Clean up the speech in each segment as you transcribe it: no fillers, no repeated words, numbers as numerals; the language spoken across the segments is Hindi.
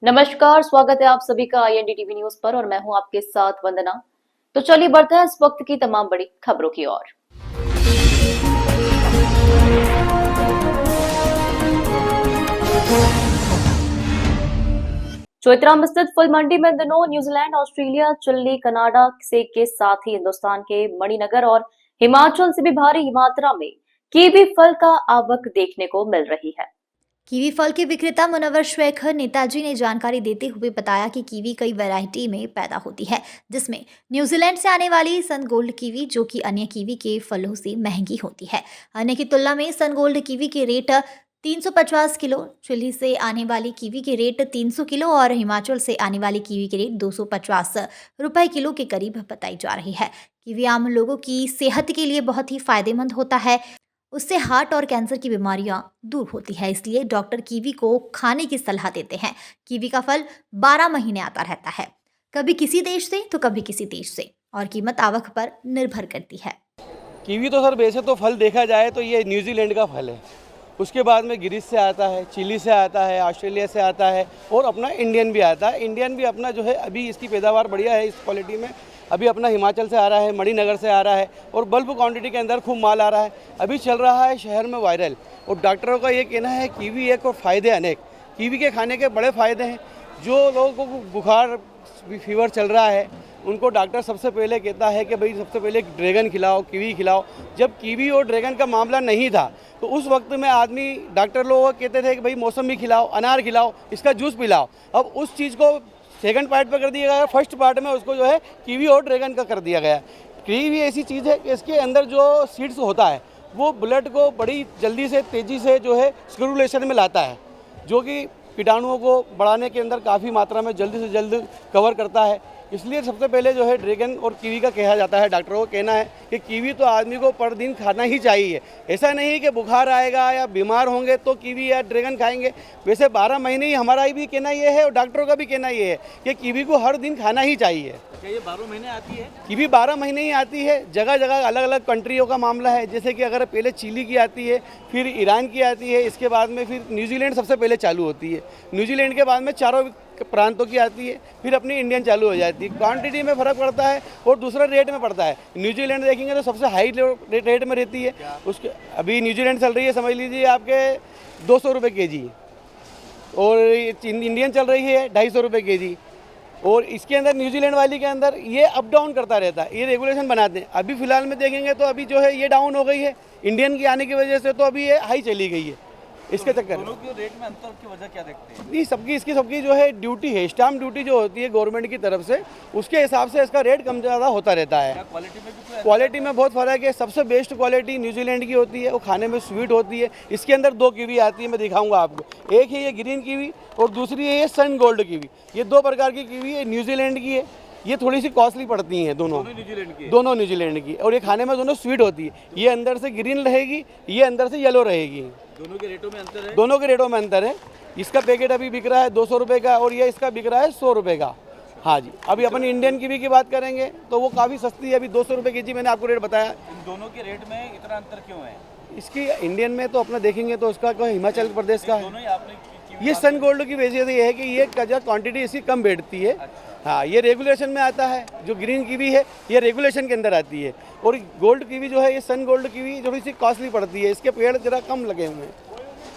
नमस्कार, स्वागत है आप सभी का आईएनडी टीवी न्यूज पर और मैं हूं आपके साथ वंदना। तो चलिए बढ़ते हैं इस वक्त की तमाम बड़ी खबरों की ओर। चौइथरा में स्थित फल मंडी में दिनों न्यूजीलैंड, ऑस्ट्रेलिया, चिली, कनाडा से के साथ ही हिंदुस्तान के मणिनगर और हिमाचल से भी भारी मात्रा में कीवी फल का आवक देखने को मिल रही है। कीवी फल के विक्रेता मुनव्वर शेखर नेताजी ने जानकारी देते हुए बताया कि कीवी कई वैरायटी में पैदा होती है, जिसमें न्यूजीलैंड से आने वाली सन गोल्ड कीवी जो कि अन्य कीवी के फलों से महंगी होती है। अन्य की तुलना में सन गोल्ड कीवी के रेट 350 किलो, चिली से आने वाली कीवी के रेट 300 किलो और हिमाचल से आने वाली कीवी के रेट 250 रुपए किलो के करीब बताई जा रही है। कीवी आम लोगों की सेहत के लिए बहुत ही फायदेमंद होता है। उससे हार्ट और कैंसर की बीमारियां दूर होती है, इसलिए डॉक्टर कीवी को खाने की सलाह देते हैं। कीवी का फल 12 महीने आता रहता है, कभी किसी देश से तो कभी किसी देश से, और कीमत आवक पर निर्भर करती है। कीवी तो सर वैसे तो फल देखा जाए तो ये न्यूजीलैंड का फल है। उसके बाद में ग्रीस से आता है, चिली से आता है, ऑस्ट्रेलिया से आता है और अपना इंडियन भी आता है। इंडियन भी अपना जो है अभी इसकी पैदावार बढ़िया है इस क्वालिटी में। अभी अपना हिमाचल से आ रहा है, मणिनगर से आ रहा है और बल्क क्वांटिटी के अंदर खूब माल आ रहा है। अभी चल रहा है शहर में वायरल और डॉक्टरों का ये कहना है कीवी एक और फ़ायदे अनेक। कीवी के खाने के बड़े फ़ायदे हैं। जो लोगों को बुखार फीवर चल रहा है उनको डॉक्टर सबसे पहले कहता है कि भाई सबसे पहले ड्रैगन खिलाओ, कीवी खिलाओ। जब कीवी और ड्रैगन का मामला नहीं था तो उस वक्त में आदमी डॉक्टर लोग कहते थे कि भाई मौसमी खिलाओ, अनार खिलाओ, इसका जूस पिलाओ। अब उस चीज़ को सेकंड पार्ट पे कर दिया गया, फर्स्ट पार्ट में उसको जो है कीवी और ड्रैगन का कर दिया गया। कीवी ऐसी चीज़ है कि इसके अंदर जो सीड्स होता है वो ब्लड को बड़ी जल्दी से तेज़ी से जो है सर्कुलेशन में लाता है, जो कि कीटाणुओं को बढ़ाने के अंदर काफ़ी मात्रा में जल्दी से जल्द कवर करता है। इसलिए सबसे पहले जो है ड्रैगन और कीवी का कहा जाता है। डॉक्टरों का कहना है कि कीवी तो आदमी को पर दिन खाना ही चाहिए। ऐसा नहीं कि बुखार आएगा या बीमार होंगे तो कीवी या ड्रैगन खाएंगे। वैसे 12 महीने ही हमारा भी कहना ये है और डॉक्टरों का भी कहना ये है कि कीवी को हर दिन खाना ही चाहिए। क्या ये 12 महीने आती है? कीवी 12 महीने ही आती है। जगह जगह अलग अलग कंट्रियों का मामला है। जैसे कि अगर पहले चिली की आती है, फिर ईरान की आती है, इसके बाद में फिर न्यूजीलैंड सबसे पहले चालू होती है। न्यूजीलैंड के बाद में चारों प्रांतों की आती है, फिर अपनी इंडियन चालू हो जाती है। क्वांटिटी में फ़र्क पड़ता है और दूसरा रेट में पड़ता है। न्यूजीलैंड देखेंगे तो सबसे हाई रेट में रहती है। उसके अभी न्यूजीलैंड चल रही है, समझ लीजिए आपके 200 रुपये केजी, और इंडियन चल रही है 250 रुपये केजी। और इसके अंदर न्यूजीलैंड वाली के अंदर ये अप डाउन करता रहता है, ये रेगुलेशन बनाते हैं। अभी फ़िलहाल में देखेंगे तो अभी जो है ये डाउन हो गई है इंडियन की आने की वजह से, तो अभी ये हाई चली गई है। इसके चक्कर दोनों के रेट में अंतर की वजह क्या देखते हैं? नहीं, सबकी जो है ड्यूटी है, स्टाम्प ड्यूटी जो होती है गवर्नमेंट की तरफ से, उसके हिसाब से इसका रेट कम ज़्यादा होता रहता है। क्वालिटी में भी क्वालिटी में बहुत फ़र्क है। सबसे बेस्ट क्वालिटी न्यूजीलैंड की होती है, वो खाने में स्वीट होती है। इसके अंदर 2 कीवी आती है, मैं दिखाऊंगा आपको। एक है ये ग्रीन कीवी और दूसरी है ये सन गोल्ड कीवी। ये 2 प्रकार की कीवी है, न्यूजीलैंड की है। ये थोड़ी सी कॉस्टली पड़ती हैं दोनों न्यूजीलैंड की, और ये खाने में दोनों स्वीट होती है। ये अंदर से ग्रीन रहेगी, ये अंदर से येलो रहेगी। दोनों के रेटों में अंतर है? दोनों के रेटों में अंतर है। इसका पैकेट अभी बिक रहा है 200 रुपये का और ये इसका बिक रहा है 100 रुपये का। हाँ जी। अभी अपन इंडियन कीवी की बात करेंगे तो वो काफ़ी सस्ती है, अभी 200 रुपये केजी मैंने आपको रेट बताया। इन दोनों के रेट में इतना अंतर क्यों है? इसकी इंडियन में तो अपना देखेंगे तो उसका हिमाचल प्रदेश का है। दोनों ही आपने ये सन गोल्ड की वजह से ये है कि ये क्वांटिटी इसकी कम बैठती है। हाँ, ये रेगुलेशन में आता है। जो ग्रीन कीवी है ये रेगुलेशन के अंदर आती है, और गोल्ड कीवी जो है ये सन गोल्ड कीवी थोड़ी सी कॉस्टली पड़ती है। इसके पेड़ जरा कम लगे हुए हैं।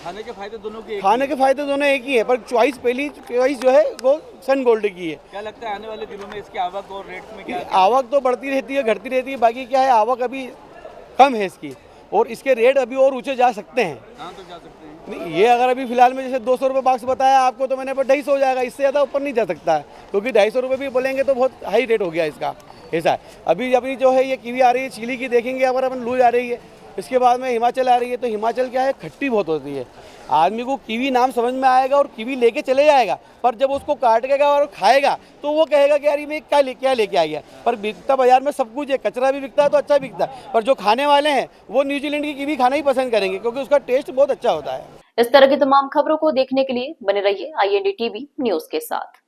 खाने के फायदे दोनों के खाने के फायदे दोनों एक ही है, पर पहली चॉइस जो है वो सन गोल्ड की है। क्या लगता है आने वाले दिनों में इसकी आवक और रेट में क्या? आवक तो बढ़ती रहती है, घटती रहती है। बाकी क्या है, आवक अभी कम है इसकी, और इसके रेट अभी और ऊंचे जा सकते हैं। कहाँ तक जा सकते हैं? नहीं, ये अगर अभी फिलहाल में जैसे 200 रुपये बॉक्स बताया आपको, तो मैंने पर 250 हो जाएगा। इससे ज़्यादा ऊपर नहीं जा सकता है, क्योंकि 250 रुपये भी बोलेंगे तो बहुत हाई रेट हो गया इसका। ऐसा है। अभी अपनी जो है ये कीवी आ रही है, चिली की देखेंगे अगर अपन लूज आ रही है। इसके बाद में हिमाचल आ रही है, तो हिमाचल क्या है, खट्टी बहुत होती है। आदमी को कीवी नाम समझ में आएगा और कीवी लेके चले जाएगा, पर जब उसको काटेगा और खाएगा तो वो कहेगा कि यार मैं क्या लेके आ गया। पर बिकता बाजार में सब कुछ है, कचरा भी बिकता है तो अच्छा बिकता है, पर जो खाने वाले हैं वो न्यूजीलैंड की कीवी खाना ही पसंद करेंगे, क्योंकि उसका टेस्ट बहुत अच्छा होता है। इस तरह की तमाम खबरों को देखने के लिए बने रहिए आईएनडी टीवी न्यूज के साथ।